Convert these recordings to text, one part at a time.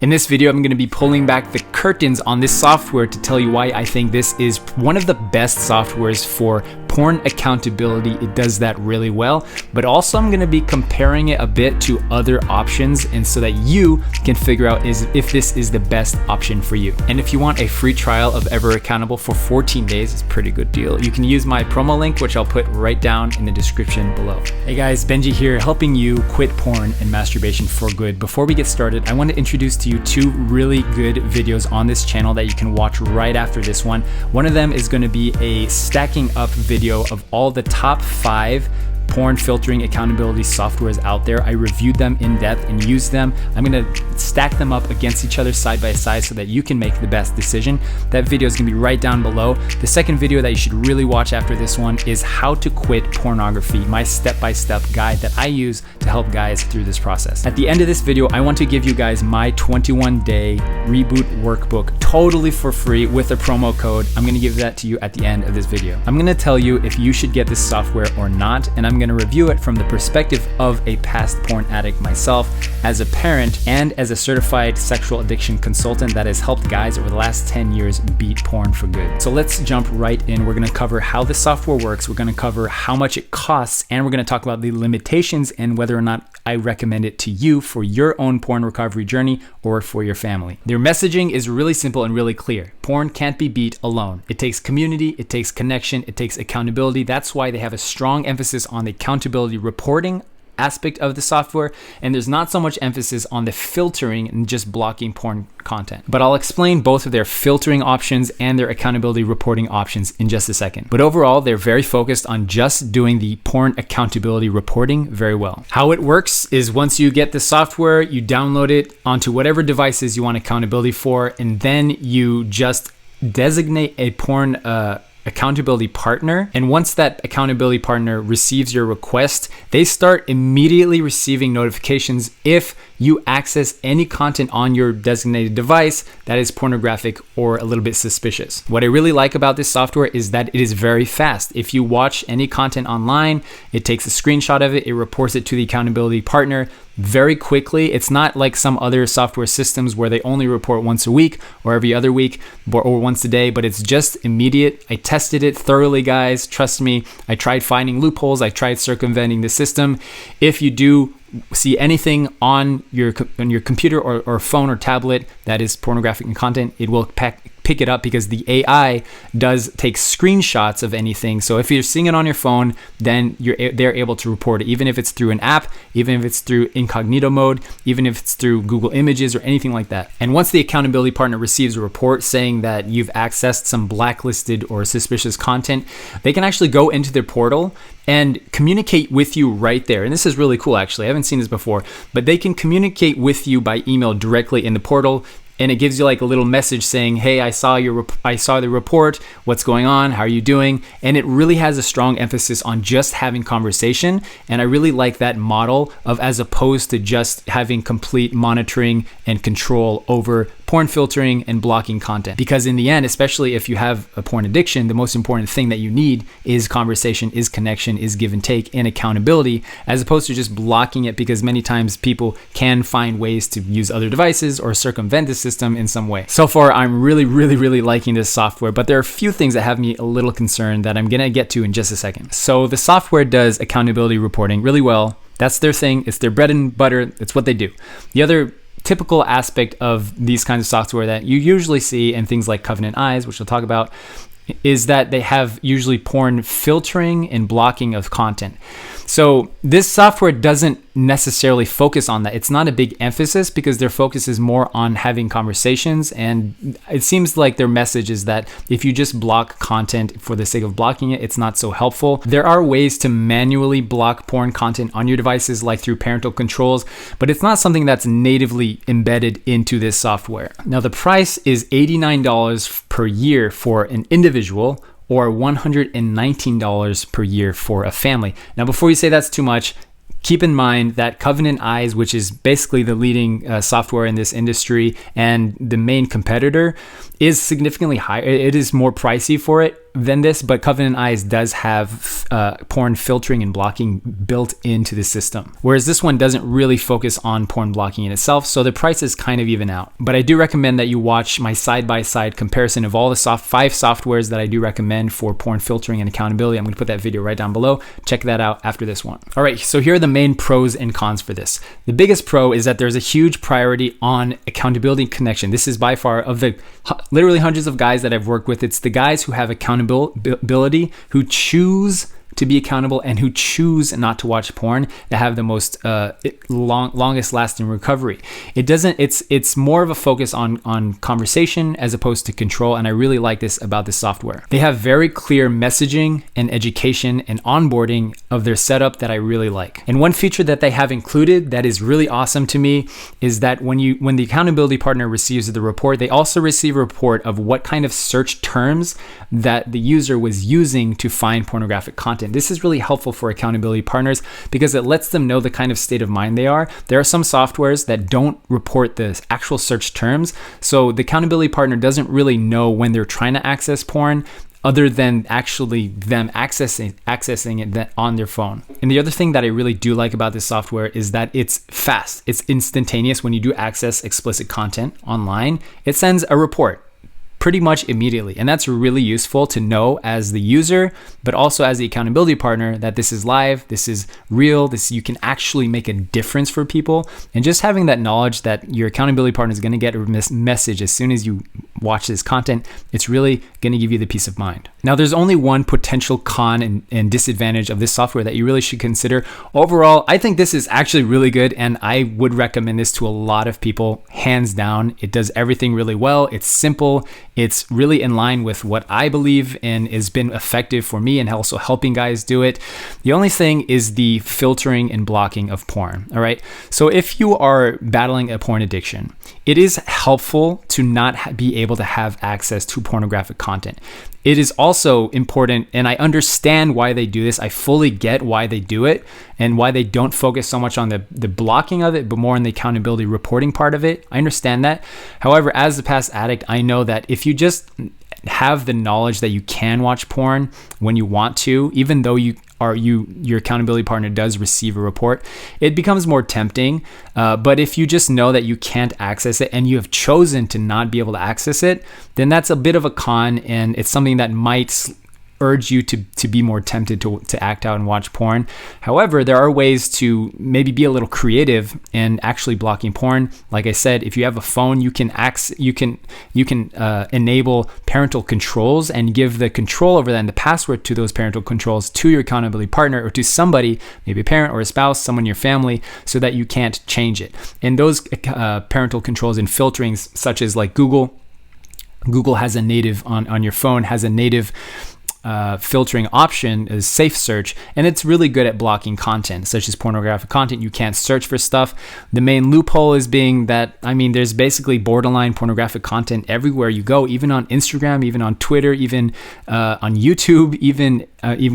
In this video, I'm going to be pulling back the curtains on this software to tell you why I think this is one of the best softwares for porn accountability. It does that really well, but also I'm going to be comparing it a bit to other options, and so that you can figure out if this is the best option for you. And if you want a free trial of Ever Accountable for 14 days, it's a pretty good deal. You can use my promo link, which I'll put right down in the description below. Hey guys, Benji here, helping you quit porn and masturbation for good. Before we get started, I want to introduce to you two really good videos on this channel that you can watch right after this one. One of them is going to be a stacking up video of all the top 5 porn filtering accountability softwares out there. I reviewed them in depth and used them. I'm gonna stack them up against each other side by side so that you can make the best decision. That video is gonna be right down below. The second video that you should really watch after this one is how to quit pornography, my step-by-step guide that I use to help guys through this process. At the end of this video, I want to give you guys my 21-day reboot workbook totally for free with a promo code. I'm gonna give that to you at the end of this video. I'm gonna tell you if you should get this software or not, and I'm going to review it from the perspective of a past porn addict myself, as a parent, and as a certified sexual addiction consultant that has helped guys over the last 10 years beat porn for good. So let's jump right in. We're going to cover how the software works, we're going to cover how much it costs, and we're going to talk about the limitations and whether or not I recommend it to you for your own porn recovery journey or for your family. Their messaging is really simple and really clear. Porn can't be beat alone. It takes community, it takes connection, it takes accountability. That's why they have a strong emphasis on the accountability reporting aspect of the software, and there's not so much emphasis on the filtering and just blocking porn content. But I'll explain both of their filtering options and their accountability reporting options in just a second. But overall, they're very focused on just doing the porn accountability reporting very well. How it works is once you get the software, you download it onto whatever devices you want accountability for, and then you just designate a porn accountability partner. And once that accountability partner receives your request, they start immediately receiving notifications if you access any content on your designated device that is pornographic or a little bit suspicious. What I really like about this software is that it is very fast. If you watch any content online, it takes a screenshot of it, it reports it to the accountability partner very quickly. It's not like some other software systems where they only report once a week or every other week or once a day, but it's just immediate. I tested it thoroughly, guys. Trust me. I tried finding loopholes. I tried circumventing the system. If you do see anything on your computer or phone or tablet that is pornographic content, it will pick it up because the AI does take screenshots of anything. So if you're seeing it on your phone, then they're able to report it, even if it's through an app, even if it's through incognito mode, even if it's through Google Images or anything like that. And once the accountability partner receives a report saying that you've accessed some blacklisted or suspicious content, they can actually go into their portal and communicate with you right there. And this is really cool, actually. I haven't seen this before, but they can communicate with you by email directly in the portal. And it gives you like a little message saying, hey, I saw the report, what's going on, how are you doing? And it really has a strong emphasis on just having conversation. And I really like that model of as opposed to just having complete monitoring and control over porn filtering and blocking content. Because in the end, especially if you have a porn addiction, the most important thing that you need is conversation, is connection, is give and take, and accountability, as opposed to just blocking it, because many times people can find ways to use other devices or circumvent the system in some way. So far, I'm really liking this software, but there are a few things that have me a little concerned that I'm gonna get to in just a second. So the software does accountability reporting really well. That's their thing. It's their bread and butter. It's what they do. The other typical aspect of these kinds of software that you usually see in things like Covenant Eyes, which we'll talk about, is that they have usually porn filtering and blocking of content. So this software doesn't necessarily focus on that. It's not a big emphasis because their focus is more on having conversations. And it seems like their message is that if you just block content for the sake of blocking it, it's not so helpful. There are ways to manually block porn content on your devices, like through parental controls, but it's not something that's natively embedded into this software. Now, the price is $89 per year for an individual, or $119 per year for a family. Now, before you say that's too much, keep in mind that Covenant Eyes, which is basically the leading software in this industry and the main competitor, is significantly higher. It is more pricey for it. than this, but Covenant Eyes does have porn filtering and blocking built into the system, whereas this one doesn't really focus on porn blocking in itself, so the prices kind of even out. But I do recommend that you watch my side-by-side comparison of all the 5 softwares that I do recommend for porn filtering and accountability. I'm going to put that video right down below. Check that out after this one. All right, so here are the main pros and cons for this. The biggest pro is that there's a huge priority on accountability and connection. This is by far, of the literally hundreds of guys that I've worked with, it's the guys who have accountability, who choose to be accountable and who choose not to watch porn, that have the most longest lasting recovery. It's more of a focus on conversation as opposed to control, and I really like this about this software. They have very clear messaging and education and onboarding of their setup that I really like. And one feature that they have included that is really awesome to me is that when the accountability partner receives the report, they also receive a report of what kind of search terms that the user was using to find pornographic content. This is really helpful for accountability partners because it lets them know the kind of state of mind they are. There are some softwares that don't report the actual search terms, so the accountability partner doesn't really know when they're trying to access porn, other than actually them accessing it on their phone. And the other thing that I really do like about this software is that it's fast. It's instantaneous. When you do access explicit content online, it sends a report pretty much immediately. And that's really useful to know as the user, but also as the accountability partner, that this is live, this is real, you can actually make a difference for people. And just having that knowledge that your accountability partner is going to get a message as soon as you watch this content, it's really going to give you the peace of mind. Now, there's only one potential con and disadvantage of this software that you really should consider. Overall, I think this is actually really good, and I would recommend this to a lot of people, hands down. It does everything really well. It's simple. It's really in line with what I believe and has been effective for me and also helping guys do it. The only thing is the filtering and blocking of porn. All right. So if you are battling a porn addiction, it is helpful to not be able to have access to pornographic content. It is also important, and I understand why they do this. I fully get why they do it and why they don't focus so much on the blocking of it, but more on the accountability reporting part of it. I understand that. However, as a past addict, I know that if you just have the knowledge that you can watch porn when you want to, even though your accountability partner does receive a report, it becomes more tempting. But if you just know that you can't access it and you have chosen to not be able to access it, then that's a bit of a con, and it's something that might urge you to be more tempted to act out and watch porn. However, there are ways to maybe be a little creative in actually blocking porn. Like I said, if you have a phone, you can enable parental controls and give the control over that and the password to those parental controls to your accountability partner or to somebody, maybe a parent or a spouse, someone in your family, so that you can't change it. And those parental controls and filterings, such as like Google has a native on your phone, has a native filtering option is safe search, and it's really good at blocking content such as pornographic content. You can't search for stuff. The main loophole is being that, there's basically borderline pornographic content everywhere you go, even on Instagram, even on Twitter, even on YouTube, even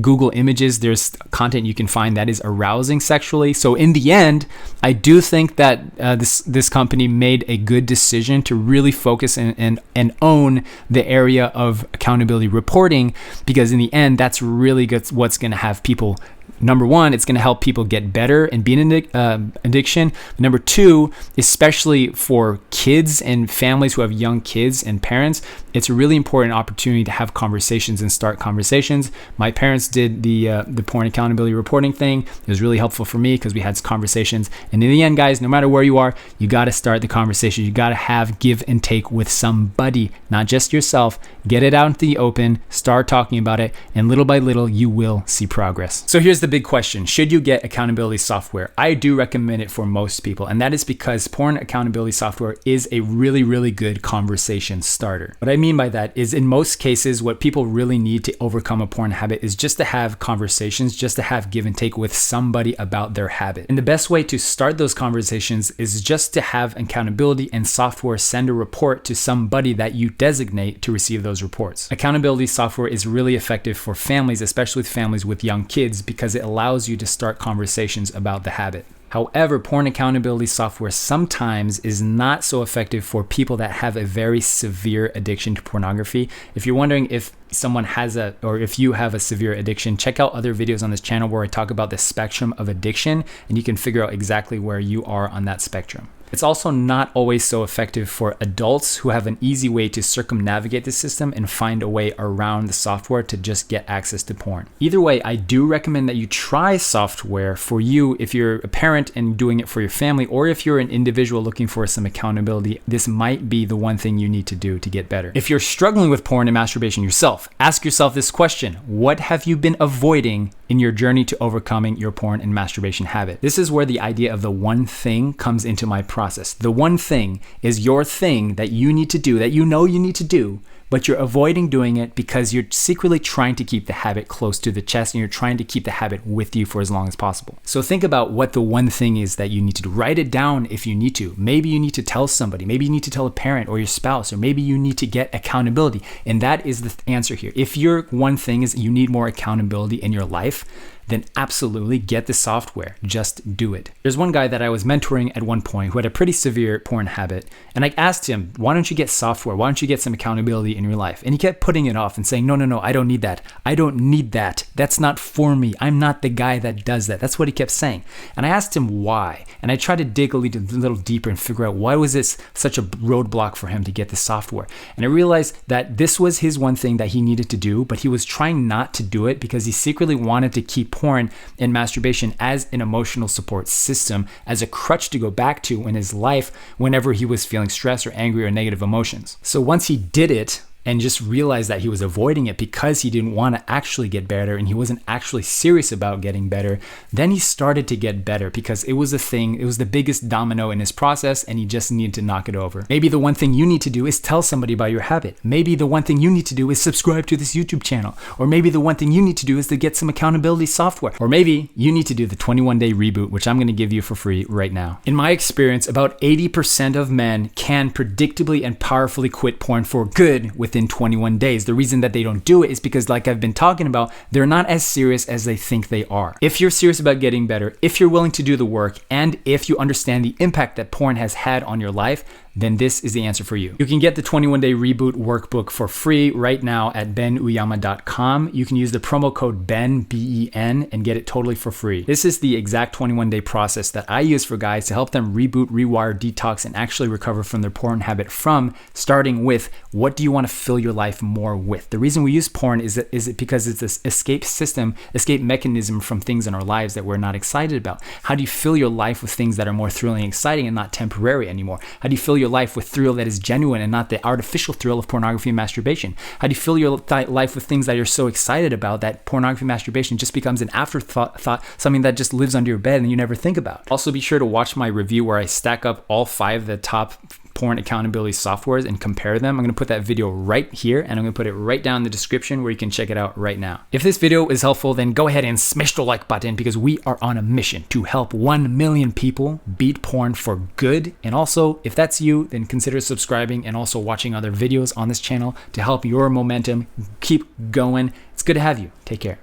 Google Images. There's content you can find that is arousing sexually. So in the end, I do think that this company made a good decision to really focus and own the area of accountability reporting, because in the end, that's really good. What's going to have people, number one, it's going to help people get better and beat an addiction. Number two, especially for kids and families who have young kids and parents, it's a really important opportunity to have conversations and start conversations. My parents did the porn accountability reporting thing. It was really helpful for me because we had conversations. And in the end, guys, no matter where you are, you got to start the conversation. You got to have give and take with somebody, not just yourself. Get it out into the open, start talking about it, and little by little, you will see progress. So here's the big question. Should you get accountability software? I do recommend it for most people, and that is because porn accountability software is a really, really good conversation starter. What I mean by that is, in most cases, what people really need to overcome a porn habit is just to have conversations, just to have give and take with somebody about their habit. And the best way to start those conversations is just to have accountability and software send a report to somebody that you designate to receive those reports. Accountability software is really effective for families, especially with families with young kids, because it allows you to start conversations about the habit. However, porn accountability software sometimes is not so effective for people that have a very severe addiction to pornography. If you're wondering if someone has if you have a severe addiction, check out other videos on this channel where I talk about the spectrum of addiction, and you can figure out exactly where you are on that spectrum. It's also not always so effective for adults who have an easy way to circumnavigate the system and find a way around the software to just get access to porn. Either way, I do recommend that you try software for you if you're a parent and doing it for your family, or if you're an individual looking for some accountability. This might be the one thing you need to do to get better. If you're struggling with porn and masturbation yourself, ask yourself this question: what have you been avoiding in your journey to overcoming your porn and masturbation habit? This is where the idea of the one thing comes into my process. The one thing is your thing that you need to do, that you know you need to do, but you're avoiding doing it because you're secretly trying to keep the habit close to the chest, and you're trying to keep the habit with you for as long as possible. So think about what the one thing is that you need to do. Write it down if you need to. Maybe you need to tell somebody. Maybe you need to tell a parent or your spouse, or maybe you need to get accountability. And that is the answer here. If your one thing is you need more accountability in your life, then absolutely get the software. Just do it. There's one guy that I was mentoring at one point who had a pretty severe porn habit, and I asked him, why don't you get software? Why don't you get some accountability in your life? And he kept putting it off and saying, no, I don't need that. I don't need that. That's not for me. I'm not the guy that does that. That's what he kept saying. And I asked him why. And I tried to dig a little deeper and figure out why was this such a roadblock for him to get the software. And I realized that this was his one thing that he needed to do, but he was trying not to do it because he secretly wanted to keep porn and masturbation as an emotional support system, as a crutch to go back to in his life whenever he was feeling stress or angry or negative emotions. So once he did it, and just realized that he was avoiding it because he didn't want to actually get better and he wasn't actually serious about getting better, then he started to get better because it was a thing, it was the biggest domino in his process, and he just needed to knock it over. Maybe the one thing you need to do is tell somebody about your habit. Maybe the one thing you need to do is subscribe to this YouTube channel. Or maybe the one thing you need to do is to get some accountability software. Or maybe you need to do the 21-day reboot, which I'm going to give you for free right now. In my experience, about 80% of men can predictably and powerfully quit porn for good within 21 days. The reason that they don't do it is because, like I've been talking about, they're not as serious as they think they are. If you're serious about getting better, if you're willing to do the work, and if you understand the impact that porn has had on your life, then this is the answer for you. You can get the 21-day reboot workbook for free right now at benuyama.com. You can use the promo code BEN, B-E-N, and get it totally for free. This is the exact 21-day process that I use for guys to help them reboot, rewire, detox, and actually recover from their porn habit, from starting with, what do you want to fill your life more with? The reason we use porn is because it's this escape system, escape mechanism from things in our lives that we're not excited about. How do you fill your life with things that are more thrilling and exciting and not temporary anymore? How do you fill your life with thrill that is genuine and not the artificial thrill of pornography and masturbation? How do you fill your life with things that you're so excited about that pornography and masturbation just becomes an afterthought, something that just lives under your bed and you never think about? Also, be sure to watch my review where I stack up all 5 of the top porn accountability softwares and compare them. I'm going to put that video right here, and I'm going to put it right down in the description where you can check it out right now. If this video is helpful, then go ahead and smash the like button, because we are on a mission to help 1 million people beat porn for good. And also, if that's you, then consider subscribing and also watching other videos on this channel to help your momentum keep going. It's good to have you. Take care.